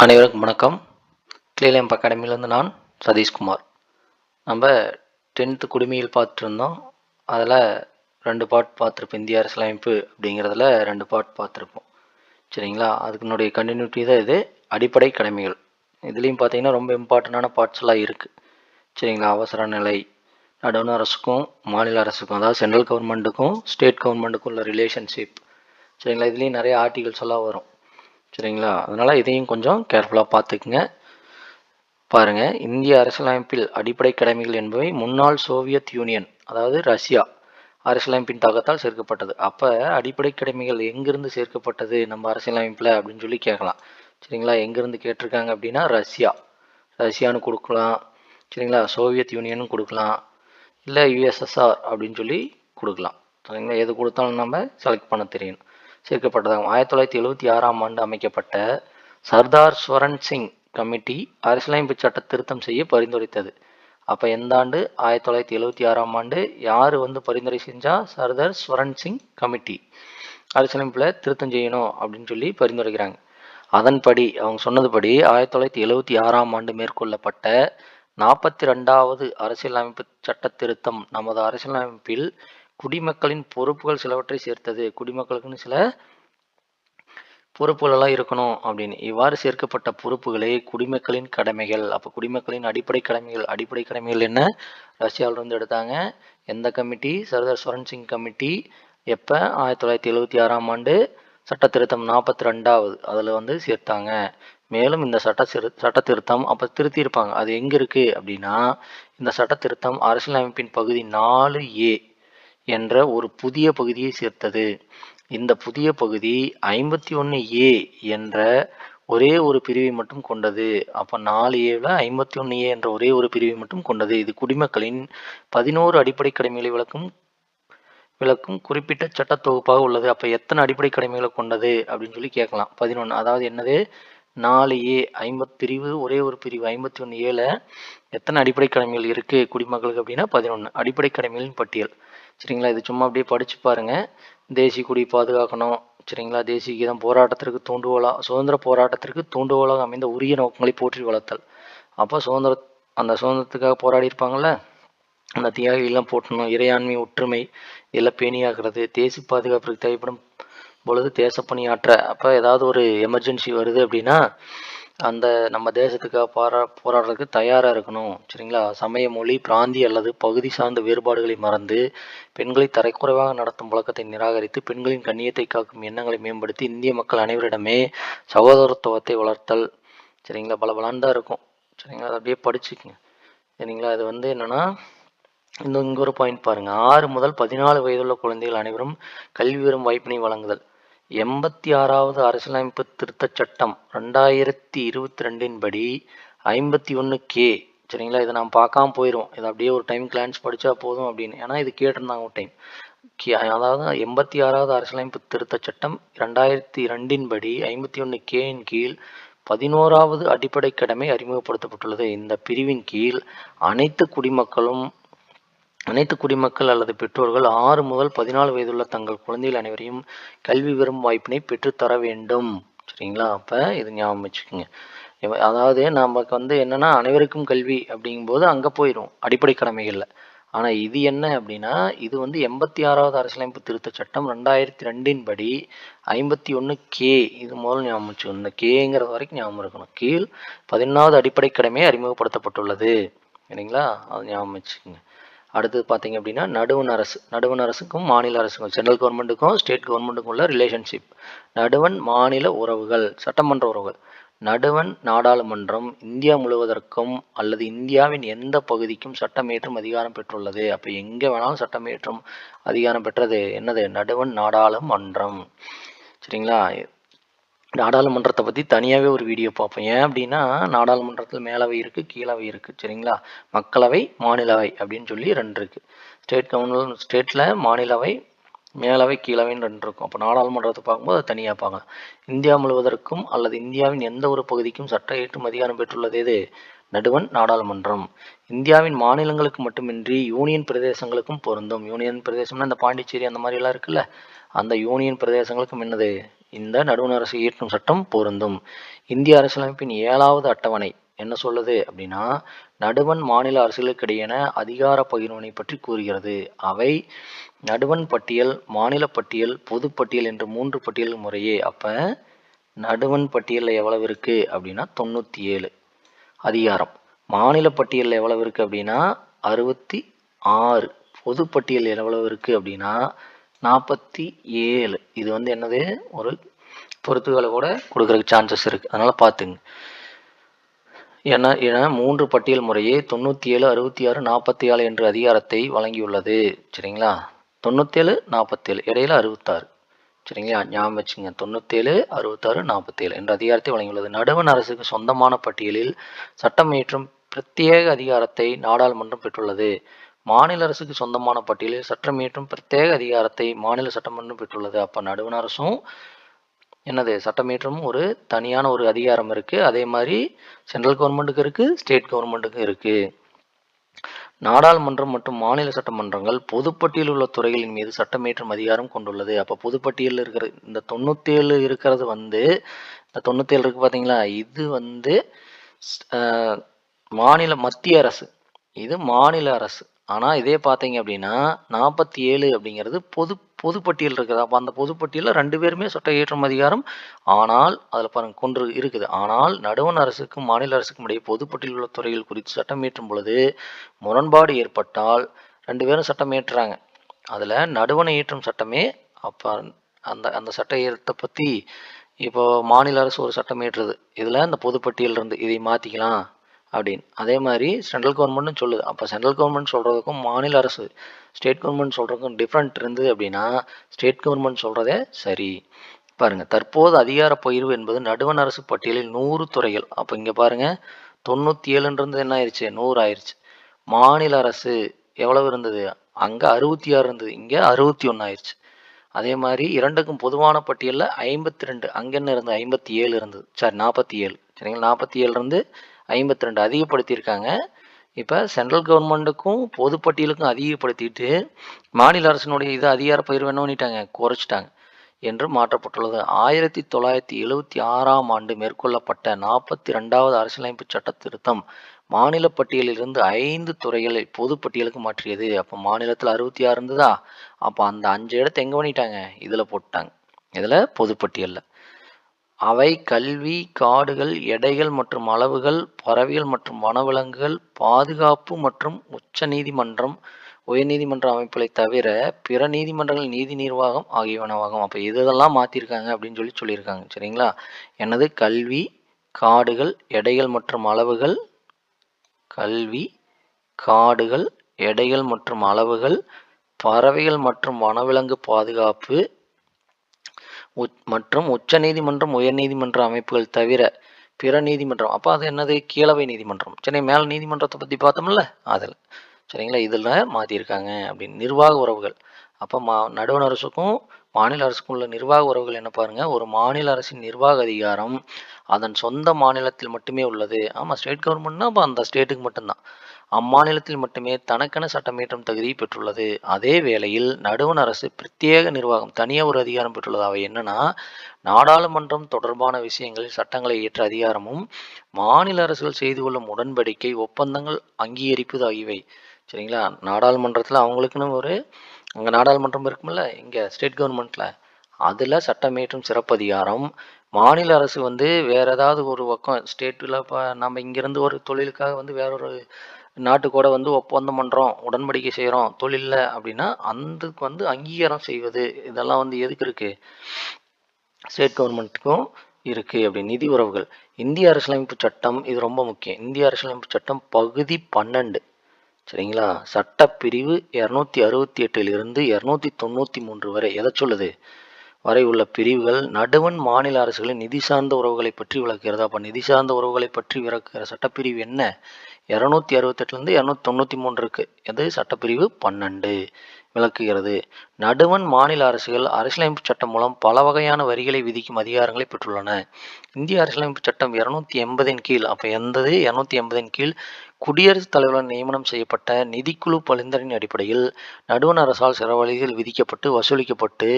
அனைவருக்கும் வணக்கம். கிளீலேம்ப் அகாடமியிலேருந்து நான் சதீஷ்குமார். நம்ம 10th குடிமையில் பார்த்துருந்தோம். அதில் 2 பார்ட் பார்த்துருப்போம். இந்திய அரசியலமைப்பு அப்படிங்கிறதுல 2 பார்ட் பார்த்துருப்போம். சரிங்களா? அதுக்குனுடைய கண்டினியூட்டி தான் இது. அடிப்படை கடமைகள். இதுலேயும் பார்த்தீங்கன்னா ரொம்ப இம்பார்ட்டண்டான பார்ட்ஸ்லாம் இருக்குது. சரிங்களா? அவசர நிலை, நடுவண் அரசுக்கும் மாநில அரசுக்கும், அதாவது சென்ட்ரல் கவர்மெண்ட்டுக்கும் ஸ்டேட் கவர்மெண்ட்டுக்கும் உள்ள ரிலேஷன்ஷிப். சரிங்களா? இதுலேயும் நிறைய ஆர்டிகல்ஸ் எல்லாம் வரும். சரிங்களா? அதனால் இதையும் கொஞ்சம் கேர்ஃபுல்லாக பார்த்துக்குங்க. பாருங்க, இந்திய அரசியலமைப்பில் அடிப்படை கடமைகள் என்பவை முன்னாள் சோவியத் யூனியன், அதாவது ரஷ்யா அரசியலமைப்பின் தாக்கத்தால் சேர்க்கப்பட்டது. அப்போ அடிப்படை கடமைகள் எங்கிருந்து சேர்க்கப்பட்டது நம்ம அரசியலமைப்பில் அப்படின்னு சொல்லி கேட்கலாம். சரிங்களா? எங்கிருந்து கேட்டிருக்காங்க அப்படின்னா ரஷ்யான்னு கொடுக்கலாம். சரிங்களா? சோவியத் யூனியனும் கொடுக்கலாம், இல்லை யுஎஸ்எஸ்ஆர் அப்படின்னு சொல்லி கொடுக்கலாம். சரிங்களா? எது கொடுத்தாலும் நம்ம செலக்ட் பண்ண தெரியணும். சேர்க்கப்பட்டதாகும். 1976ஆம் ஆண்டு அமைக்கப்பட்ட சர்தார் ஸ்வரன் சிங் கமிட்டி அரசியலமைப்பு சட்ட திருத்தம் செய்ய பரிந்துரைத்தது. அப்போ எந்த ஆண்டு? 1976ஆம் ஆண்டு. யார் பரிந்துரை செஞ்சா? சர்தார் ஸ்வரன் சிங் கமிட்டி அரசியலமைப்பில் திருத்தம் செய்யணும் அப்படின்னு சொல்லி பரிந்துரைக்கிறாங்க. அதன்படி அவங்க சொன்னதுபடி 1976ஆம் ஆண்டு மேற்கொள்ளப்பட்ட 42வது அரசியலமைப்பு சட்ட திருத்தம் நமது அரசியலமைப்பில் குடிமக்களின் பொறுப்புகள் சிலவற்றை சேர்த்தது. குடிமக்களுக்குன்னு சில பொறுப்புகளெல்லாம் இருக்கணும் அப்படின்னு. இவ்வாறு சேர்க்கப்பட்ட பொறுப்புகளே குடிமக்களின் கடமைகள். அப்போ குடிமக்களின் அடிப்படை கடமைகள் என்ன? ரஷ்யாவிலிருந்து எடுத்தாங்க. எந்த கமிட்டி? சர்தார் ஸ்வரன் சிங் கமிட்டி. எப்போ? 1976ஆம் ஆண்டு சட்ட திருத்தம் 42வது அதில் சேர்த்தாங்க. மேலும் இந்த சட்ட திருத்தம் அப்போ திருத்தியிருப்பாங்க. அது எங்கே இருக்குது அப்படின்னா, இந்த சட்ட திருத்தம் அரசியலமைப்பின் பகுதி 4A என்ற ஒரு புதிய பகுதியை சேர்த்தது. இந்த புதிய பகுதி 51A என்ற ஒரே ஒரு பிரிவை மட்டும் கொண்டது. அப்போ 4Aவில் 51A என்ற ஒரே ஒரு பிரிவை மட்டும் கொண்டது. இது குடிமக்களின் 11 அடிப்படை கடமைகளை விளக்கும் குறிப்பிட்ட சட்ட தொகுப்பாக உள்ளது. அப்போ எத்தனை அடிப்படை கடமைகளை கொண்டது அப்படின்னு சொல்லி கேட்கலாம். 11. அதாவது என்னது? 4A பிரிவு, ஒரே ஒரு பிரிவு 51Aல எத்தனை அடிப்படை கடமைகள் இருக்குது குடிமக்களுக்கு அப்படின்னா 11 அடிப்படை கடமைகளின் பட்டியல். சரிங்களா? இது சும்மா அப்படியே படித்து பாருங்கள். தேசிய கொடி பாதுகாக்கணும். சரிங்களா? தேசிய கீதம் சுதந்திர போராட்டத்திற்கு தூண்டுகோலாக அமைந்த உரிய நோக்கங்களை போற்றி வளர்த்தல். அப்போ அந்த சுதந்திரத்துக்காக போராடி இருப்பாங்கள்ல, அந்த தியாகிகள்லாம் போற்றணும். இறையாண்மை, ஒற்றுமை இதெல்லாம் பேணியாகிறது. தேசிய பாதுகாப்பிற்கு தேவைப்படும் பொழுது தேசப்பணியாற்ற. அப்போ ஏதாவது ஒரு எமர்ஜென்சி வருது அப்படின்னா அந்த நம்ம தேசத்துக்காக போராடுறதுக்கு தயாராக இருக்கணும். சரிங்களா? சமய, மொழி, பிராந்திய அல்லது பகுதி சார்ந்த வேறுபாடுகளை மறந்து பெண்களை தரைக்குறைவாக நடத்தும் பழக்கத்தை நிராகரித்து பெண்களின் கண்ணியத்தை காக்கும் எண்ணங்களை மேம்படுத்தி இந்திய மக்கள் அனைவரிடமே சகோதரத்துவத்தை வளர்த்தல். சரிங்களா? பலன் தான் இருக்கும். சரிங்களா? அதை அப்படியே படிச்சுக்குங்க. சரிங்களா? இது என்னன்னா, இங்கே ஒரு பாயிண்ட் பாருங்கள். 6 முதல் 14 வயதுள்ள குழந்தைகள் அனைவரும் கல்வி பெறும் வாய்ப்பினை வழங்குதல். 86வது அரசியலமைப்பு திருத்தச் சட்டம் 2022 படி 51K. சரிங்களா? இதை நாம் பார்க்காம போயிடுவோம். இதை அப்படியே ஒரு டைம் கிளான்ஸ் படித்தா போதும் அப்படின்னு. ஏன்னா இது கேட்டிருந்தாங்க ஒரு டைம். அதாவது 86வது அரசியலமைப்பு திருத்தச் சட்டம் 2002 படி 51Kன் கீழ் 11வது அடிப்படை கடமை அறிமுகப்படுத்தப்பட்டுள்ளது. இந்த பிரிவின் கீழ் அனைத்து குடிமக்கள் அல்லது பெற்றோர்கள் 6 முதல் 14 வயதுள்ள தங்கள் குழந்தைகள் அனைவரையும் கல்வி பெறும் வாய்ப்பினை பெற்றுத்தர வேண்டும். சரிங்களா? அப்போ இது ஞாபகம் வச்சுக்கோங்க. அதாவது நமக்கு என்னன்னா, அனைவருக்கும் கல்வி அப்படிங்கும்போது அங்கே போயிடும் அடிப்படை கடமைகளில். ஆனால் இது என்ன அப்படின்னா, இது 86வது அரசியலமைப்பு திருத்த சட்டம் 2002 படி 51K. இது முதல் ஞாபகம் வச்சுக்கணும். இந்த கேங்கிறது வரைக்கும் ஞாபகம் இருக்கணும். கீழ் 11வது அடிப்படை கடமை அறிமுகப்படுத்தப்பட்டுள்ளது. சரிங்களா? அது ஞாபகம் வச்சுக்கோங்க. அடுத்தது பார்த்தீங்க அப்படின்னா, நடுவண் அரசுக்கும் மாநில அரசுக்கும், சென்ட்ரல் கவர்மெண்ட்டுக்கும் ஸ்டேட் கவர்மெண்ட்டுக்கும் உள்ள ரிலேஷன்ஷிப். நடுவண் மாநில உறவுகள், சட்டமன்ற உறவுகள். நடுவண் நாடாளுமன்றம் இந்தியா முழுவதற்கும் அல்லது இந்தியாவின் எந்த பகுதிக்கும் சட்டம் இயற்றும் அதிகாரம் பெற்றுள்ளது. அப்போ எங்கே வேணாலும் சட்டம் இயற்றும் அதிகாரம் பெற்றது என்னது? நடுவண் நாடாளுமன்றம். சரிங்களா? நாடாளுமன்றத்தை பற்றி தனியாகவே ஒரு வீடியோ பார்ப்போம். ஏன் அப்படின்னா, நாடாளுமன்றத்தில் மேலவை இருக்குது, கீழவை இருக்குது. சரிங்களா? மக்களவை, மாநிலவை அப்படின்னு சொல்லி 2 இருக்குது. ஸ்டேட்டில் மாநிலவை, மேலவை, கீழவைன்னு 2 இருக்கும். அப்போ நாடாளுமன்றத்தை பார்க்கும்போது அது தனியாக பார்க்கலாம். இந்தியா முழுவதற்கும் அல்லது இந்தியாவின் எந்த ஒரு பகுதிக்கும் சட்ட இயற்றும் அதிகாரம் பெற்றுள்ளது எது? நடுவண் நாடாளுமன்றம். இந்தியாவின் மாநிலங்களுக்கு மட்டுமின்றி யூனியன் பிரதேசங்களுக்கும் பொருந்தும். யூனியன் பிரதேசம்னா இந்த பாண்டிச்சேரி அந்த மாதிரிலாம் இருக்குல்ல, அந்த யூனியன் பிரதேசங்களுக்கும் என்னது? இந்த நடுவண் அரசு இயற்றும் சட்டம் பொருந்தும். இந்திய அரசியலமைப்பின் 7வது அட்டவணை என்ன சொல்லுது அப்படின்னா, நடுவண் மாநில அரசுகளுக்கிடையேயான அதிகார பகிர்வினை பற்றி கூறுகிறது. அவை நடுவண் பட்டியல், மாநில பட்டியல், பொதுப்பட்டியல் என்று 3 பட்டியல் முறையே. அப்ப நடுவண் பட்டியலில் எவ்வளவு இருக்கு அப்படின்னா 97 அதிகாரம். மாநில பட்டியலில் எவ்வளவு இருக்கு அப்படின்னா 66. பொதுப்பட்டியல் எவ்வளவு இருக்கு அப்படின்னா 47. இது என்னது ஒரு பொறுத்துகளை கூட கொடுக்கறதுக்கு சான்சஸ் இருக்கு, அதனால பார்த்துங்க. என 3 பட்டியல் முறையே 97, 66, 47 என்ற அதிகாரத்தை வழங்கியுள்ளது. சரிங்களா, 97, 47 இடையில 66. சரிங்களா, ஞாபகம் வச்சுங்க. 97, 66, 47 என்ற அதிகாரத்தை வழங்கியுள்ளது. நடுவண் அரசுக்கு சொந்தமான பட்டியலில் சட்டம் இயற்றும் பிரத்யேக அதிகாரத்தை நாடாளுமன்றம் பெற்றுள்ளது. மாநில அரசுக்கு சொந்தமான பட்டியலில் சட்டம் இயற்றும் பிரத்யேக அதிகாரத்தை மாநில சட்டமன்றம் பெற்றுள்ளது. அப்ப நடுவண் அரசும் என்னது சட்டம் இயற்றும் ஒரு தனியான ஒரு அதிகாரம் இருக்கு. அதே மாதிரி சென்ட்ரல் கவர்மெண்ட்டுக்கு இருக்கு, ஸ்டேட் கவர்மெண்ட்டுக்கு இருக்கு. நாடாளுமன்றம் மற்றும் மாநில சட்டமன்றங்கள் பொதுப்பட்டியலில் உள்ள துறைகளின் மீது சட்டம் இயற்றும் அதிகாரம் கொண்டுள்ளது. அப்போ பொதுப்பட்டியலில் இருக்கிற இந்த 97 இருக்கிறது இந்த 97 இருக்கு பார்த்தீங்களா, இது மத்திய அரசு, இது மாநில அரசு. ஆனால் இதே பார்த்தீங்க அப்படின்னா 47 அப்படிங்கிறது பொதுப்பட்டியல் இருக்குது. அப்போ அந்த பொதுப்பட்டியலில் 2 பேருமே சட்ட இயற்றும் அதிகாரம். ஆனால் அதில் பாருங்க இருக்குது. ஆனால் நடுவண் அரசுக்கும் மாநில அரசுக்கும் இடையே பொதுப்பட்டியலில் உள்ள துறைகள் குறித்து சட்டம் இயற்றும் பொழுது முரண்பாடு ஏற்பட்டால் 2 பேரும் சட்டம் இயற்றுறாங்க. அதில் நடுவணை இயற்றும் சட்டமே அப்போ அந்த சட்ட இயற்றத்தை பற்றி இப்போ மாநில அரசு ஒரு சட்டம் இயற்றுது, இதில் இந்த பொதுப்பட்டியல் இருந்து இதை மாற்றிக்கலாம் அப்படின்னு. அதே மாதிரி சென்ட்ரல் கவர்மெண்ட்னு சொல்லுது. அப்போ சென்ட்ரல் கவர்மெண்ட் சொல்கிறதுக்கும் மாநில அரசு ஸ்டேட் கவர்மெண்ட் சொல்கிறதுக்கும் டிஃப்ரெண்ட் இருந்தது அப்படின்னா ஸ்டேட் கவர்மெண்ட் சொல்கிறதே சரி. பாருங்க, தற்போது அதிகார பகிர்வு என்பது நடுவண் அரசு பட்டியலில் 100 துறைகள். அப்போ இங்கே பாருங்க 97 என்ன ஆயிடுச்சு, 100 ஆயிடுச்சு. மாநில அரசு எவ்வளவு இருந்தது, அங்கே 66 இருந்தது, இங்கே 61 ஆயிடுச்சு. அதே மாதிரி இரண்டுக்கும் பொதுவான பட்டியலில் 52, அங்கே என்ன இருந்தது 57 இருந்தது, சரி 47. சரிங்களா, 47 இருந்து 52 அதிகப்படுத்தியிருக்காங்க. இப்போ சென்ட்ரல் கவர்மெண்ட்டுக்கும் பொதுப்பட்டியலுக்கும் அதிகப்படுத்திட்டு மாநில அரசினுடைய இது அதிகார பகிர்வு என்ன பண்ணிட்டாங்க, குறைச்சிட்டாங்க என்று மாற்றப்பட்டுள்ளது. 1976ஆம் ஆண்டு மேற்கொள்ளப்பட்ட 42வது அரசியலமைப்பு சட்ட திருத்தம் மாநில பட்டியலிலிருந்து 5 துறைகளை பொதுப்பட்டியலுக்கு மாற்றியது. அப்போ மாநிலத்தில் 66 இருந்ததா, அப்போ அந்த 5 இடத்தை எங்கே பண்ணிட்டாங்க, இதில் போட்டாங்க, இதில் பொதுப்பட்டியலில். அவை கல்வி, காடுகள், எடைகள் மற்றும் அளவுகள், பறவைகள் மற்றும் வனவிலங்குகள், பாதுகாப்பு மற்றும் உச்ச நீதிமன்றம், உயர்நீதிமன்ற அமைப்புகளை தவிர பிற நீதிமன்றங்கள் நீதி நிர்வாகம் ஆகியவனவாகும். அப்போ இதெல்லாம் மாற்றிருக்காங்க அப்படின்னு சொல்லியிருக்காங்க. சரிங்களா, என்னது கல்வி, காடுகள், எடைகள் மற்றும் அளவுகள், கல்வி, காடுகள், எடைகள் மற்றும் அளவுகள், பறவைகள் மற்றும் வனவிலங்கு பாதுகாப்பு மற்றும் உச்ச நீதிமன்றம், உயர் நீதிமன்ற அமைப்புகள் தவிர பிற நீதிமன்றம். அப்போ அது என்னது, கீழவை நீதிமன்றம். சரி, மேல் நீதிமன்றத்தை பற்றி பார்த்தோம்ல அதில். சரிங்களா, இதில் மாற்றிருக்காங்க அப்படின்னு. நிர்வாக உறவுகள். அப்போ நடுவண் அரசுக்கும் மாநில அரசுக்கும் உள்ள நிர்வாக உறவுகள் என்ன பாருங்க, ஒரு மாநில அரசின் நிர்வாக அதிகாரம் அதன் சொந்த மாநிலத்தில் மட்டுமே உள்ளது. ஆமாம், ஸ்டேட் கவர்மெண்ட்னா அப்போ அந்த ஸ்டேட்டுக்கு மட்டும்தான், அம்மாநிலத்தில் மட்டுமே தனக்கென சட்டமியற்றும் தகுதியை பெற்றுள்ளது. அதே வேளையில் நடுவண் அரசு பிரத்யேக நிர்வாகம், தனியாக ஒரு அதிகாரம் பெற்றுள்ளது. அவை என்னன்னா, நாடாளுமன்றம் தொடர்பான விஷயங்களில் சட்டங்களை இயற்ற அதிகாரமும் மாநில அரசுகள் செய்து கொள்ளும் உடன்படிக்கை, ஒப்பந்தங்கள் அங்கீகரிப்பது ஆகியவை. சரிங்களா, நாடாளுமன்றத்தில் அவங்களுக்குன்னு அங்கே நாடாளுமன்றம் இருக்குமில்ல, இங்கே ஸ்டேட் கவர்மெண்ட்டில், அதில் சட்டமியற்றும் சிறப்பு அதிகாரம். மாநில அரசு வேறு ஏதாவது ஒரு பக்கம் ஸ்டேட்டில், இப்போ நம்ம இங்கேருந்து ஒரு தொழிலுக்காக வேறொரு நாட்டு கூட ஒப்பந்தம் பண்ணுறோம், உடன்படிக்கை செய்கிறோம் தொழிலில் அப்படின்னா அதுக்கு அங்கீகாரம் செய்வது, இதெல்லாம் எதுக்கு இருக்குது, ஸ்டேட் கவர்மெண்ட்டுக்கும் இருக்குது. அப்படி நிதி உறவுகள். இந்திய அரசியலமைப்பு சட்டம், இது ரொம்ப முக்கியம். இந்திய அரசியலமைப்பு சட்டம் பகுதி 12, சரிங்களா, சட்டப்பிரிவு 268 293 வரை எதை சொல்லுது, வரை உள்ள பிரிவுகள் நடுவண் மாநில அரசுகளின் நிதி சார்ந்த உறவுகளை பற்றி விளக்குகிறது. அப்போ நிதி சார்ந்த உறவுகளை பற்றி விளக்குகிற சட்டப்பிரிவு என்ன, 268 293 இருக்கு. எது, சட்டப்பிரிவு 12 விளக்குகிறது. நடுவண் மாநில அரசுகள் அரசியலமைப்பு சட்டம் மூலம் பல வகையான வரிகளை விதிக்கும் அதிகாரங்களை பெற்றுள்ளன. இந்திய அரசியலமைப்பு சட்டம் 280 கீழ், அப்போ எந்தது 280 கீழ் குடியரசுத் தலைவரால் நியமனம் செய்யப்பட்ட நிதிக்குழு பரிந்துரையின் அடிப்படையில் நடுவண் அரசால் சில வரிகள் விதிக்கப்பட்டு வசூலிக்கப்பட்டு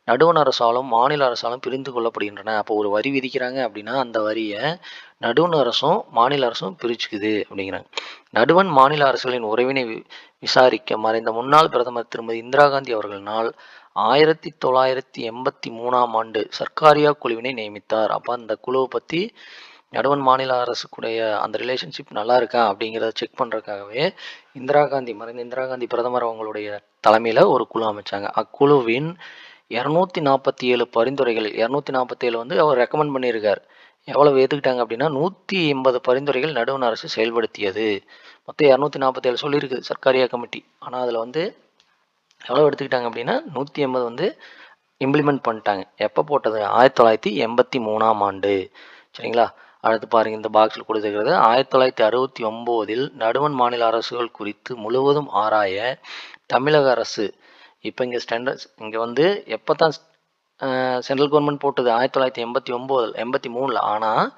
நடுவண் அரசாலும் மாநில அரசாலும் பிரிந்து கொள்ளப்படுகின்றன. அப்போ ஒரு வரி விதிக்கிறாங்க அப்படின்னா அந்த வரியை நடுவண் அரசும் மாநில அரசும் பிரிச்சுக்குது அப்படிங்கிறாங்க. நடுவண் மாநில அரசுகளின் உறவினை விசாரிக்க மறைந்த முன்னாள் பிரதமர் திருமதி இந்திரா காந்தி அவர்களினால் 1983 சர்க்காரியா குழுவினை நியமித்தார். அப்போ அந்த குழுவை பற்றி நடுவண் மாநில அரசுக்குடைய அந்த ரிலேஷன்ஷிப் நல்லா இருக்கா அப்படிங்கிறத செக் பண்ணுறதுக்காகவே மறைந்த இந்திரா காந்தி பிரதமர் அவங்களுடைய தலைமையில் ஒரு குழு அமைச்சாங்க. அக்குழுவின் 247 பரிந்துரைகள் 247 வந்து அவர் ரெக்கமெண்ட் பண்ணியிருக்கார். எவ்வளவு ஏற்றுக்கிட்டாங்க அப்படின்னா 180 பரிந்துரைகள் நடுவண் அரசு செயல்படுத்தியது. மொத்தம் 247 சொல்லியிருக்குது சர்க்காரியா கமிட்டி. ஆனால் அதில் வந்து எவ்வளோ எடுத்துக்கிட்டாங்க அப்படின்னா 180 வந்து இம்ப்ளிமெண்ட் பண்ணிட்டாங்க. எப்போ போட்டது? 1983 சரிங்களா. அடுத்து பாருங்கள், இந்த பாக்ஸில் கொடுத்துருக்கிறது 1969 நடுவண் மாநில அரசுகள் குறித்து முழுவதும் ஆராய தமிழக அரசு. இப்போ இங்கே வந்து எப்போ தான் சென்ட்ரல் கவர்மெண்ட் போட்டது? 1983. ஆனால்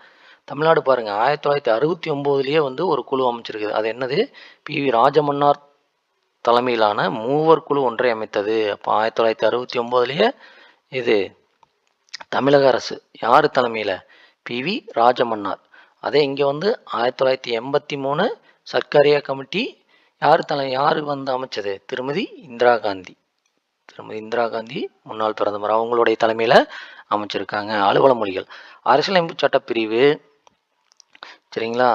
தமிழ்நாடு பாருங்கள் 1969 வந்து ஒரு குழு அமைச்சிருக்குது. அது என்னது? PV ராஜமன்னார் தலைமையிலான மூவர் குழு ஒன்றை அமைத்தது. அப்போ 1969 இது தமிழக அரசு யார் தலைமையில்? PV ராஜமன்னார். அதே இங்கே வந்து 1983 சர்க்காரியா கமிட்டி யார் வந்து அமைச்சது? திருமதி இந்திரா காந்தி முன்னாள் பிரதமர் அவங்களுடைய தலைமையில் அமைச்சிருக்காங்க. அலுவல மொழிகள் அரசியலமைப்பு சட்டப்பிரிவு சரிங்களா.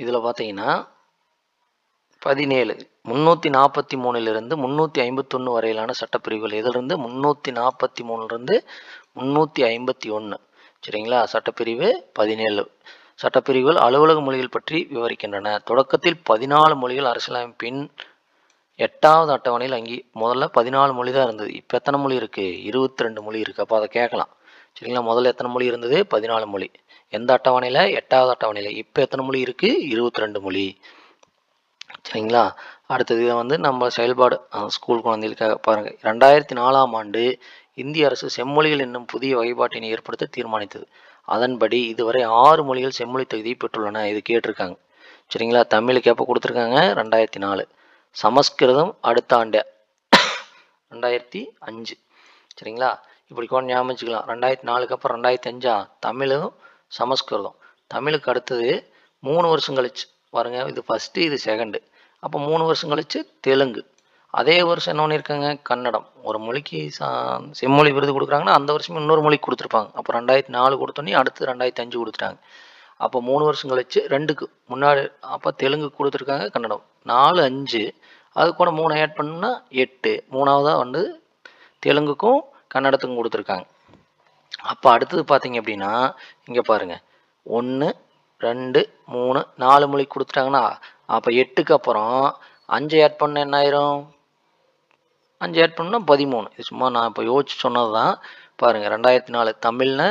இதில் பார்த்தீங்கன்னா 17 343 351 வரையிலான சட்டப்பிரிவுகள். இதிலிருந்து 343 351 சரிங்களா. சட்டப்பிரிவு 17 சட்டப்பிரிவுகள் அலுவலக மொழிகள் பற்றி விவரிக்கின்றன. தொடக்கத்தில் 14 மொழிகள் அரசியலமைப்பின் 8வது அட்டவணையில் முதல்ல 14 மொழி தான் இருந்தது. இப்போ எத்தனை மொழி இருக்குது? 22 மொழி இருக்குது. அப்போ அதை கேட்கலாம் சரிங்களா. முதல்ல எத்தனை மொழி இருந்தது? 14 மொழி. எந்த அட்டவணையில்? 8வது அட்டவணையில். இப்போ எத்தனை மொழி இருக்குது? 22 மொழி சரிங்களா. அடுத்தது இதை வந்து நம்ம செயல்பாடு ஸ்கூல் குழந்தைகளுக்காக பாருங்கள். 2004 இந்திய அரசு செம்மொழிகள் என்னும் புதிய வகைப்பாட்டினை ஏற்படுத்த தீர்மானித்தது. அதன்படி இதுவரை 6 மொழிகள் செம்மொழி தகுதியை பெற்றுள்ளன. இது கேட்டிருக்காங்க சரிங்களா. தமிழுக்கு எப்போ கொடுத்துருக்காங்க? 2004. சமஸ்கிருதம் அடுத்த ஆண்டு 2005 சரிங்களா. இப்படி கூட ஞாபகம் வச்சுக்கலாம். 2004 அப்புறம் 2005 தமிழும் சமஸ்கிருதம். தமிழுக்கு அடுத்தது 3 வருஷம் கழிச்சு பாருங்க, இது ஃபஸ்ட்டு இது செகண்டு. அப்போ 3 வருஷம் கழிச்சு தெலுங்கு. அதே வருஷம் என்ன பண்ணியிருக்காங்க? கன்னடம். ஒரு மொழிக்கு செம்மொழி விருது கொடுக்குறாங்கன்னா அந்த வருஷம் இன்னொரு மொழிக்கு கொடுத்துருப்பாங்க. அப்போ 2004 கொடுத்தோன்னே அடுத்து 2005 கொடுத்துட்டாங்க. அப்போ 3 வருஷம் கழிச்சு 2க்கு முன்னாடி அப்போ தெலுங்கு கொடுத்துருக்காங்க, கன்னடம் 4 5 அது கூட 3 ஆட் பண்ணோம்னா 8. 3வதாக வந்து தெலுங்குக்கும் கன்னடத்துக்கும் கொடுத்துருக்காங்க. அப்போ அடுத்தது பார்த்தீங்க அப்படின்னா இங்கே பாருங்கள் 1 2 3 4 மொழி கொடுத்துட்டாங்கன்னா அப்போ 8க்கு அப்புறம் 5 ஆட் பண்ண என்ன ஆயிரும்? 5 ஆட் பண்ணால் 13. இது சும்மா நான் இப்போ யோசிச்சு சொன்னது தான். பாருங்கள் 2004 தமிழ்னு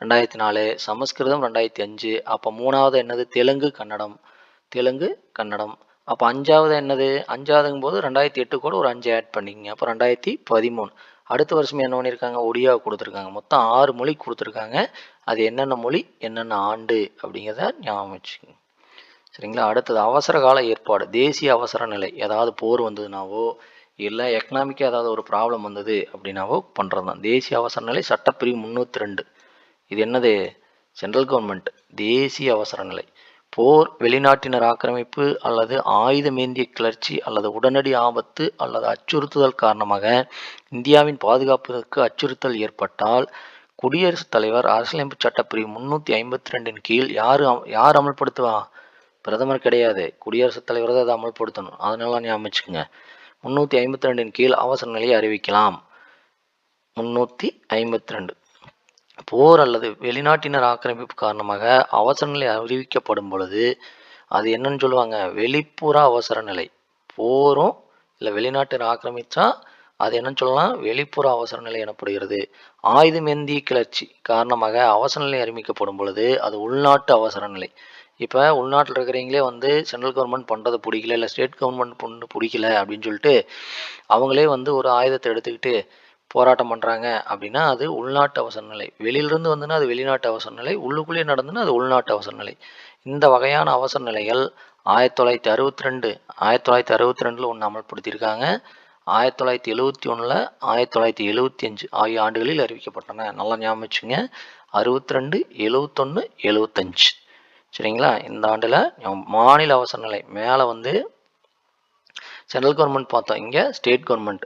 2004 சமஸ்கிருதம் 2005. அப்போ 3வது என்னது? தெலுங்கு கன்னடம். அப்போ 5வது என்னது? 5வதுங்கும் போது 2008 கூட ஒரு 5 ஆட் பண்ணிக்கங்க. அப்போ 2013. அடுத்த வருஷம் என்ன பண்ணியிருக்காங்க? ஒடியா கொடுத்துருக்காங்க. மொத்தம் 6 மொழி கொடுத்துருக்காங்க. அது என்னென்ன மொழி என்னென்ன ஆண்டு அப்படிங்கிறத ஞாபகம் வச்சுக்கோங்க சரிங்களா. அடுத்தது அவசர கால ஏற்பாடு. தேசிய அவசர நிலை, ஏதாவது போர் வந்ததுனாவோ இல்லை எக்கனாமிக்காக ஏதாவது ஒரு ப்ராப்ளம் வந்தது அப்படின்னாவோ பண்ணுறது தான் தேசிய அவசர நிலை. சட்டப்பிரிவு 302. இது என்னது? சென்ட்ரல் கவர்மெண்ட் தேசிய அவசர நிலை. போர், வெளிநாட்டினர் ஆக்கிரமிப்பு அல்லது ஆயுதமேந்திய கிளர்ச்சி அல்லது உடனடி ஆபத்து அல்லது அச்சுறுத்துதல் காரணமாக இந்தியாவின் பாதுகாப்பிற்கு அச்சுறுத்தல் ஏற்பட்டால் குடியரசுத் தலைவர் அரசியலமைப்பு சட்டப்பிரிவு 352 கீழ் யார் அமல்படுத்துவா? பிரதமர் கிடையாது, குடியரசுத் தலைவர் தான் அதை அமல்படுத்தணும். அதனால ஞாபகம் வச்சுக்கோங்க. 352 கீழ் அவசர நிலையை அறிவிக்கலாம். 352 போர் அல்லது வெளிநாட்டினர் ஆக்கிரமிப்பு காரணமாக அவசர நிலை அறிவிக்கப்படும் பொழுது அது என்னன்னு சொல்லுவாங்க? வெளிப்புற அவசர நிலை. போரும் இல்லை வெளிநாட்டினர் ஆக்கிரமித்தா அது என்னன்னு சொல்லலாம்? வெளிப்புற அவசர நிலை எனப்படுகிறது. ஆயுதமேந்திய கிளர்ச்சி காரணமாக அவசர நிலை அறிவிக்கப்படும் பொழுது அது உள்நாட்டு அவசர நிலை. இப்போ உள்நாட்டில் இருக்கிறவங்களே வந்து சென்ட்ரல் கவர்மெண்ட் பண்ணுறதை பிடிக்கல, இல்லை ஸ்டேட் கவர்மெண்ட் பிடிக்கல அப்படின்னு சொல்லிட்டு அவங்களே வந்து ஒரு ஆயுதத்தை எடுத்துக்கிட்டு போராட்டம் பண்ணுறாங்க அப்படின்னா அது உள்நாட்டு அவசர நிலை. வெளியிலிருந்து வந்துன்னா அது வெளிநாட்டு அவசர நிலை. உள்ளுக்குள்ளேயே நடந்துன்னா அது உள்நாட்டு அவசர நிலை. இந்த வகையான அவசர நிலைகள் 1962 ஒன்று அமல்படுத்தியிருக்காங்க. 1971 1975 ஆகிய ஆண்டுகளில் அறிவிக்கப்பட்டன. நல்லா ஞாபகம் வச்சுங்க. 62 71 75 சரிங்களா. இந்த ஆண்டில் மாநில அவசர நிலை மேலே வந்து சென்ட்ரல் கவர்மெண்ட் பார்த்தோம், இங்கே ஸ்டேட் கவர்மெண்ட்.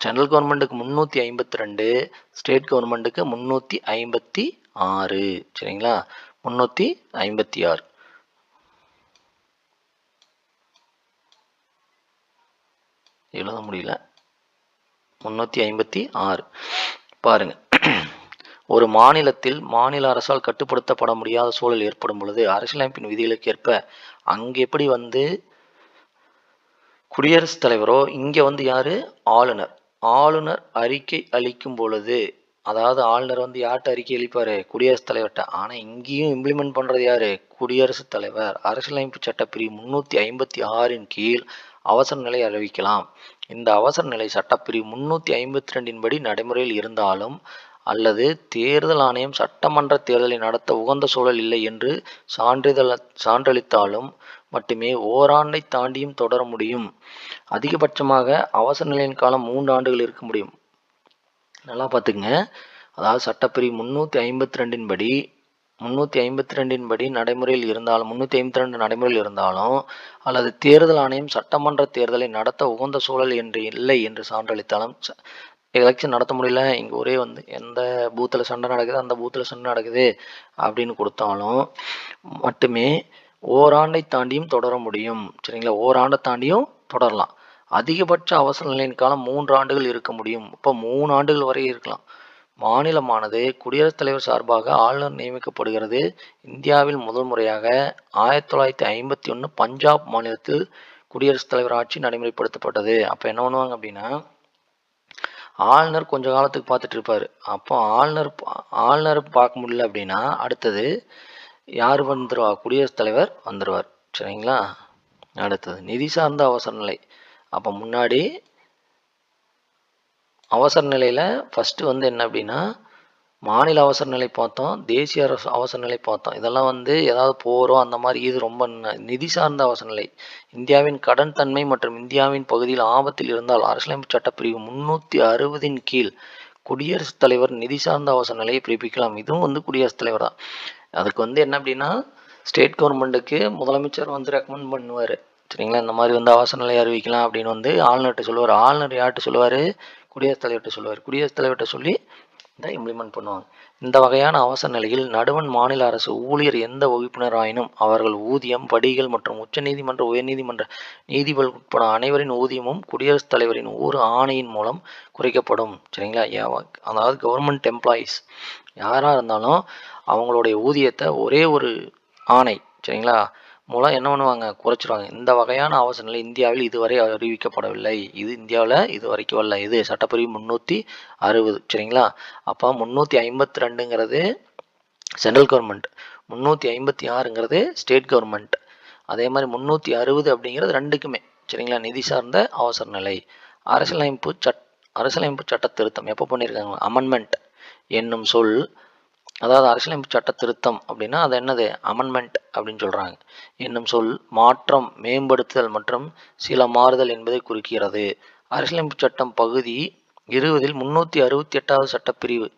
சென்ட்ரல் கவர்மெண்ட்டுக்கு 352, ஸ்டேட் கவர்மெண்ட்டுக்கு 356 சரிங்களா. 356 எழுத முடியல. 356 பாருங்க. ஒரு மாநிலத்தில் மாநில அரசால் கட்டுப்படுத்தப்பட முடியாத சூழல் ஏற்படும் பொழுது அரசியலமைப்பின் விதிகளுக்கு ஏற்ப அங்கே எப்படி வந்து குடியரசுத் தலைவரோ இங்கே வந்து யாரு ஆளுநர். ஆளுநர் அறிக்கை அளிக்கும் பொழுது, அதாவது ஆளுநர் வந்து யார்கிட்ட அறிக்கை அளிப்பாரு, குடியரசுத் தலைவர்கிட்ட. ஆனால் இங்கேயும் இம்ப்ளிமெண்ட் பண்ணுறது யாரு, குடியரசுத் தலைவர். அரசியலமைப்பு சட்டப்பிரிவு 356 கீழ் அவசர நிலை அறிவிக்கலாம். இந்த அவசர நிலை சட்டப்பிரிவு 352 படி நடைமுறையில் இருந்தாலும் அல்லது தேர்தல் ஆணையம் சட்டமன்ற தேர்தலை நடத்த உகந்த சூழல் இல்லை என்று சான்றளித்தாலும் மட்டுமே ஓராண்டை தாண்டியும் தொடர முடியும். அதிகபட்சமாக அவசர நிலையின் காலம் 3 ஆண்டுகள் இருக்க முடியும். நல்லா பார்த்துக்குங்க. அதாவது சட்டப்பிரிவு 352 படி நடைமுறையில் இருந்தாலும் 352 நடைமுறையில் இருந்தாலும் அல்லது தேர்தல் ஆணையம் சட்டமன்ற தேர்தலை நடத்த உகந்த சூழல் என்று இல்லை என்று சான்றளித்தாலும், எலெக்ஷன் நடத்த முடியல, இங்கே ஒரே வந்து எந்த பூத்தில் சண்டை நடக்குது அந்த பூத்தில் சண்டை நடக்குது அப்படின்னு கொடுத்தாலும் மட்டுமே ஓராண்டை தாண்டியும் தொடர முடியும் சரிங்களா. ஓராண்டை தாண்டியும் தொடரலாம். அதிகபட்ச அவசர நிலையின் காலம் 3 ஆண்டுகள் இருக்க முடியும். இப்போ 3 ஆண்டுகள் வரை இருக்கலாம். மாநிலமானது குடியரசுத் தலைவர் சார்பாக ஆளுநர் நியமிக்கப்படுகிறது. இந்தியாவில் முதல் முறையாக 1951 பஞ்சாப் மாநிலத்தில் குடியரசுத் தலைவர் ஆட்சி நடைமுறைப்படுத்தப்பட்டது. அப்போ என்ன பண்ணுவாங்க அப்படின்னா, ஆளுநர் கொஞ்ச காலத்துக்கு பார்த்துட்டு இருப்பார். அப்போ ஆளுநர் பார்க்க முடியல அப்படின்னா அடுத்தது யார் வந்துடுவா, குடியரசுத் தலைவர் வந்துடுவார் சரிங்களா. அடுத்தது நிதி சார்ந்த அவசர நிலை. அப்போ முன்னாடி அவசர நிலையில் ஃபஸ்ட்டு வந்து என்ன அப்படின்னா மாநில அவசர நிலை பார்த்தோம், தேசிய அவசர நிலை பார்த்தோம். இதெல்லாம் வந்து ஏதாவது போகிறோம் அந்த மாதிரி. இது ரொம்ப நிதி சார்ந்த அவசர நிலை. இந்தியாவின் கடன் தன்மை மற்றும் இந்தியாவின் பகுதியில் ஆபத்தில் இருந்தால் அரசியலமைப்பு சட்டப்பிரிவு 360 கீழ் குடியரசுத் தலைவர் நிதி சார்ந்த அவசர நிலையை பிறப்பிக்கலாம். இதுவும் வந்து குடியரசுத் தலைவர் தான். அதுக்கு வந்து என்ன அப்படின்னா ஸ்டேட் கவர்மெண்ட்டுக்கு முதலமைச்சர் வந்து ரெக்கமெண்ட் பண்ணுவார் சரிங்களா. இந்த மாதிரி வந்து அவசர நிலை அறிவிக்கலாம் அப்படின்னு வந்து ஆளுநர்கிட்ட சொல்லுவார். ஆளுநர் யார்கிட்ட சொல்லுவார், குடியரசுத் தலைவர்கிட்ட சொல்லுவார். குடியரசுத் தலைவர்கிட்ட சொல்லி இதை இம்ப்ளிமெண்ட் பண்ணுவாங்க. இந்த வகையான அவசர நிலையில் நடுவண் மாநில அரசு ஊழியர் எந்த வகுப்பினராயினும் அவர்கள் ஊதியம், படிகள் மற்றும் உச்சநீதிமன்ற உயர்நீதிமன்ற நீதிபதி உட்பட அனைவரின் ஊதியமும் குடியரசுத் தலைவரின் ஒரு ஆணையின் மூலம் குறைக்கப்படும் சரிங்களா. அதாவது கவர்மெண்ட் எம்ப்ளாயீஸ் யாராக இருந்தாலும் அவங்களுடைய ஊதியத்தை ஒரே ஒரு ஆணை சரிங்களா மூலம் என்ன பண்ணுவாங்க, குறைச்சிருவாங்க. இந்த வகையான அவசர நிலை இந்தியாவில் இதுவரை அறிவிக்கப்படவில்லை. இது இந்தியாவில் இது வரைக்கும் வரல. இது சட்டப்பிரிவு 360 சரிங்களா. அப்போ 352ங்கிறது சென்ட்ரல் கவர்மெண்ட், 356ங்கிறது ஸ்டேட் கவர்மெண்ட். அதே மாதிரி 360 அப்படிங்கிறது ரெண்டுக்குமே சரிங்களா. நிதி சார்ந்த அவசர நிலை. அரசியலமைப்பு சட்ட திருத்தம் எப்போ பண்ணியிருக்காங்க, அமெண்ட்மெண்ட் என்னும் சொல், அதாவது அரசியலமைப்பு சட்ட திருத்தம் அப்படின்னா அது என்னது, அமெண்ட்மெண்ட் அப்படின்னு சொல்கிறாங்க. என்னும் சொல் மாற்றம், மேம்படுத்துதல் மற்றும் சில மாறுதல் என்பதை குறிக்கிறது. அரசியலமைப்பு சட்டம் பகுதி 20 368வது சட்டப்பிரிவு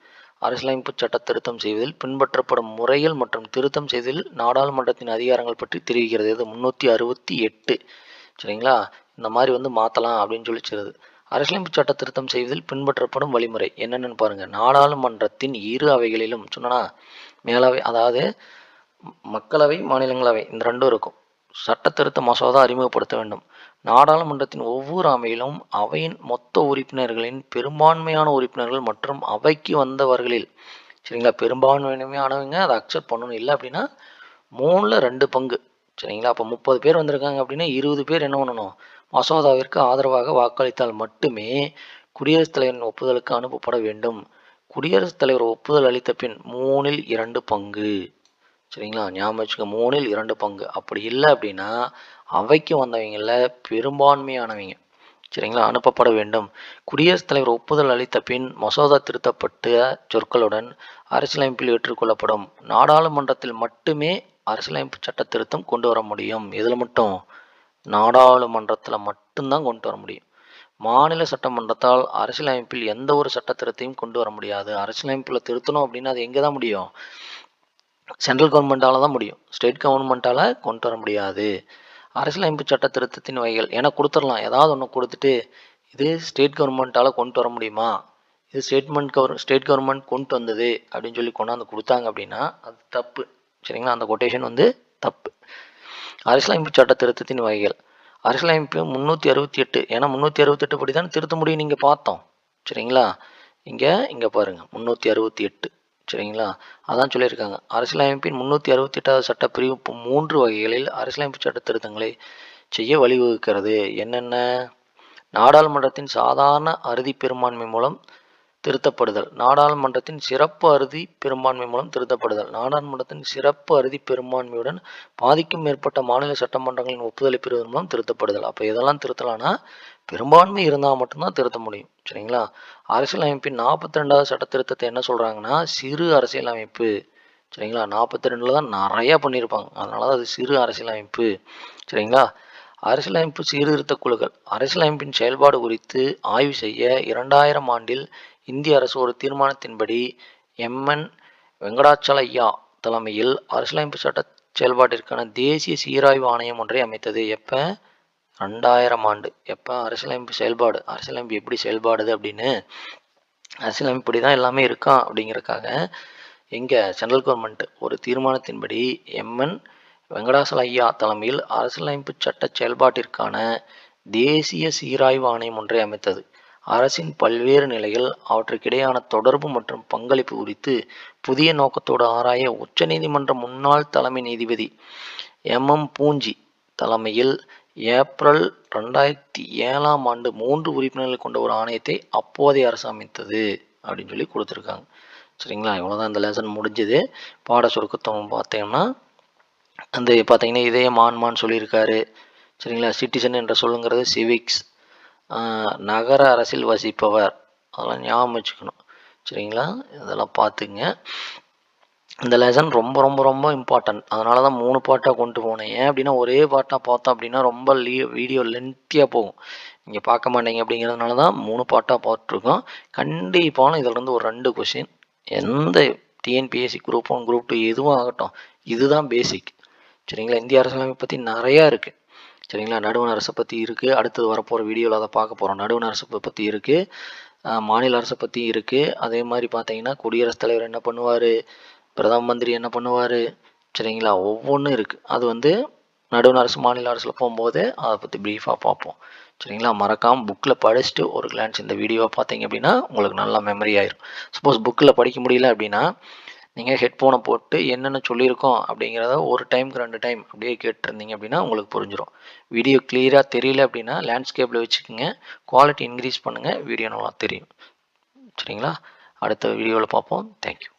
அரசியலமைப்பு சட்ட திருத்தம் செய்வதில் பின்பற்றப்படும் முறைகள் மற்றும் திருத்தம் செய்வதில் நாடாளுமன்றத்தின் அதிகாரங்கள் பற்றி தெரிவிக்கிறது. இது 368 சரிங்களா. இந்த மாதிரி வந்து மாற்றலாம் அப்படின்னு சொல்லிச்சிருது. அரசியலமைப்பு சட்ட திருத்தம் செய்வதில் பின்பற்றப்படும் வழிமுறை என்னென்னு பாருங்க. நாடாளுமன்றத்தின் இரு அவைகளிலும் சொன்னா மேலவை, அதாவது மக்களவை, மாநிலங்களவை இந்த ரெண்டும் இருக்கும். சட்ட திருத்த மசோதா அறிமுகப்படுத்த வேண்டும். நாடாளுமன்றத்தின் ஒவ்வொரு அவையிலும் அவையின் மொத்த உறுப்பினர்களின் பெரும்பான்மையான உறுப்பினர்கள் மற்றும் அவைக்கு வந்தவர்களில் சரிங்களா, பெரும்பான்மையானவங்க அதை அக்செப்ட் பண்ணணும். இல்லை அப்படின்னா 3/2 பங்கு சரிங்களா. அப்போ 30 பேர் வந்திருக்காங்க அப்படின்னா 20 பேர் என்ன பண்ணணும், மசோதாவிற்கு ஆதரவாக வாக்களித்தால் மட்டுமே குடியரசுத் தலைவரின் ஒப்புதலுக்கு அனுப்பப்பட வேண்டும். குடியரசுத் தலைவர் ஒப்புதல் அளித்த பின் 3/2 பங்கு சரிங்களா. ஞாபகம் வச்சுக்க, 3/2 பங்கு. அப்படி இல்லை அப்படின்னா அவைக்கு வந்தவங்கள பெரும்பான்மையானவங்க சரிங்களா, அனுப்பப்பட வேண்டும். குடியரசுத் தலைவர் ஒப்புதல் அளித்த பின் மசோதா திருத்தப்பட்ட சொற்களுடன் அரசியலமைப்பில் ஏற்றுக்கொள்ளப்படும். நாடாளுமன்றத்தில் மட்டுமே அரசியலமைப்பு சட்ட திருத்தம் கொண்டு வர முடியும். இதில் மட்டும் நாடாளுமன்றத்தில் மட்டும்தான் கொண்டு வர முடியும். மாநில சட்டமன்றத்தால் அரசியலமைப்பில் எந்த ஒரு சட்ட திருத்தையும் கொண்டு வர முடியாது. அரசியலமைப்பில் திருத்தணும் அப்படின்னா அது எங்கே தான் முடியும்? சென்ட்ரல் கவர்மெண்ட்டால் தான் முடியும். ஸ்டேட் கவர்மெண்ட்டால் கொண்டு வர முடியாது. அரசியலமைப்பு சட்ட திருத்தத்தின் வகைகள் என கொடுத்துடலாம். ஏதாவது ஒன்று கொடுத்துட்டு இது ஸ்டேட் கவர்மெண்ட்டால் கொண்டு வர முடியுமா, இது ஸ்டேட் கவர்மெண்ட் கொண்டு வந்தது அப்படின்னு சொல்லி கொண்டாந்து கொடுத்தாங்க அப்படின்னா அது தப்பு. சரிங்களா, அந்த கொட்டேஷன் வந்து தப்பு. அரசியலமைப்பு சட்ட திருத்தத்தின் வகைகள். அரசியலமைப்பு 368 ஏன்னா 368 படி தான் திருத்த முடியும் நீங்கள் பார்த்தோம். சரிங்களா, இங்கே பாருங்கள் 368. சரிங்களா, அதான் சொல்லியிருக்காங்க. அரசியலமைப்பின் 368வது சட்ட பிரிவு 3 வகைகளில் அரசியலமைப்பு சட்ட திருத்தங்களை செய்ய வழிவகுக்கிறது. என்னென்ன? நாடாளுமன்றத்தின் சாதாரண அறுதி பெரும்பான்மை மூலம் திருத்தப்படுதல், நாடாளுமன்றத்தின் சிறப்பு அறுதி பெரும்பான்மை மூலம் திருத்தப்படுதல், நாடாளுமன்றத்தின் சிறப்பு அறுதி பெரும்பான்மையுடன் பாதிக்கும் மேற்பட்ட மாநில சட்டமன்றங்களின் ஒப்புதலை பெறுவதன் மூலம் திருத்தப்படுதல். அப்போ இதெல்லாம் திருத்தலாம்னா பெரும்பான்மை இருந்தால் மட்டும்தான் திருத்த முடியும். சரிங்களா, அரசியலமைப்பின் 42வது சட்ட திருத்தத்தை என்ன சொல்கிறாங்கன்னா சிறு அரசியலமைப்பு. சரிங்களா, 42ல் தான் நிறையா பண்ணியிருப்பாங்க, அதனால தான் அது சிறு அரசியலமைப்பு. சரிங்களா, அரசியலமைப்பு சீர்திருத்த குழுக்கள். அரசியலமைப்பின் செயல்பாடு குறித்து ஆய்வு செய்ய 2000 ஆண்டில் இந்திய அரசு ஒரு தீர்மானத்தின்படி எம்.என். வெங்கடாச்சலய்யா தலைமையில் அரசியலமைப்பு சட்ட செயல்பாட்டிற்கான தேசிய சீராய்வு ஆணையம் ஒன்றை அமைத்தது. எப்போ? 2000 ஆண்டு. எப்போ? அரசியலமைப்பு செயல்பாடு, அரசியலமைப்பு எப்படி செயல்பாடுது அப்படின்னு, அரசியலமைப்படி தான் எல்லாமே இருக்கா அப்படிங்கிறதுக்காக எங்கே சென்ட்ரல் கவர்மெண்ட் ஒரு தீர்மானத்தின்படி எம்.என். வெங்கடாசலய்யா தலைமையில் அரசியலமைப்பு சட்ட செயல்பாட்டிற்கான தேசிய சீராய்வு ஆணையம் ஒன்றை அமைத்தது. அரசின் பல்வேறு நிலைகள், அவற்றுக்கிடையான தொடர்பு மற்றும் பங்களிப்பு குறித்து புதிய நோக்கத்தோடு ஆராய உச்சநீதிமன்ற முன்னாள் தலைமை நீதிபதி எம்.எம். பூஞ்சி தலைமையில் ஏப்ரல் 2007 ஆண்டு 3 உறுப்பினர்கள் கொண்ட ஒரு ஆணையத்தை அப்போதைய அரசு அமைத்தது அப்படின்னு சொல்லி கொடுத்துருக்காங்க. சரிங்களா, இவ்வளோதான் இந்த லெசன் முடிஞ்சது. பாட சுருக்கத்துவம் பார்த்தீங்கன்னா அந்த பார்த்தீங்கன்னா இதே மான் சொல்லியிருக்காரு. சரிங்களா, சிட்டிசன் என்ற சொல்லுங்கிறது சிவிக்ஸ், நகர அரசில் வசிப்பவர், அதெல்லாம் ஞாபகம் வச்சுக்கணும். சரிங்களா, இதெல்லாம் பார்த்துங்க. இந்த லெசன் ரொம்ப ரொம்ப ரொம்ப இம்பார்ட்டன்ட், அதனால தான் 3 பார்ட்டாக கொண்டு போனேன். ஏன் அப்படின்னா ஒரே பார்ட்டாக பார்த்தோம் அப்படின்னா ரொம்ப வீடியோ லென்த்தியாக போகும், நீங்கள் பார்க்க மாட்டீங்க. அப்படிங்கிறதுனால தான் 3 பார்ட்டாக பார்த்துருக்கோம். கண்டிப்பான இதிலிருந்து ஒரு 2 கொஷின் எந்த டிஎன்பிஎஸ்சி குரூப் 1 குரூப் 2 எதுவும் ஆகட்டும், இதுதான் பேசிக். சரிங்களா, இந்திய அரசியலமைப்பை பற்றி நிறையா இருக்குது. சரிங்களா, நடுவண் அரசை பற்றி இருக்குது, அடுத்தது வரப்போகிற வீடியோவில் அதை பார்க்க போகிறோம். நடுவண் அரசை பற்றி இருக்குது, மாநில அரசை பற்றி இருக்குது. அதே மாதிரி பார்த்தீங்கன்னா குடியரசுத் தலைவர் என்ன பண்ணுவார், பிரதம மந்திரி என்ன பண்ணுவார். சரிங்களா, ஒவ்வொன்றும் இருக்குது. அது வந்து நடுவண் அரசு மாநில அரசில் போகும்போது அதை பற்றி ப்ரீஃபாக பார்ப்போம். சரிங்களா, மறக்காமல் புக்கில் படிச்சுட்டு ஒரு கிளான்ஸ் இந்த வீடியோவை பார்த்தீங்க அப்படின்னா உங்களுக்கு நல்லா மெமரி ஆயிரும். சப்போஸ் புக்கில் படிக்க முடியல அப்படின்னா நீங்கள் ஹெட்ஃபோனை போட்டு என்னென்ன சொல்லியிருக்கோம் அப்படிங்கிறத ஒரு டைமுக்கு 2 டைம் அப்படியே கேட்டுருந்தீங்க அப்படின்னா உங்களுக்கு புரிஞ்சிடும். வீடியோ கிளியராக தெரியல அப்படின்னா லேண்ட்ஸ்கேப்பில் வச்சுக்கோங்க, குவாலிட்டி இன்க்ரீஸ் பண்ணுங்கள், வீடியோ நல்லா தெரியும். சரிங்களா, அடுத்த வீடியோவில் பார்ப்போம். தேங்க்யூ.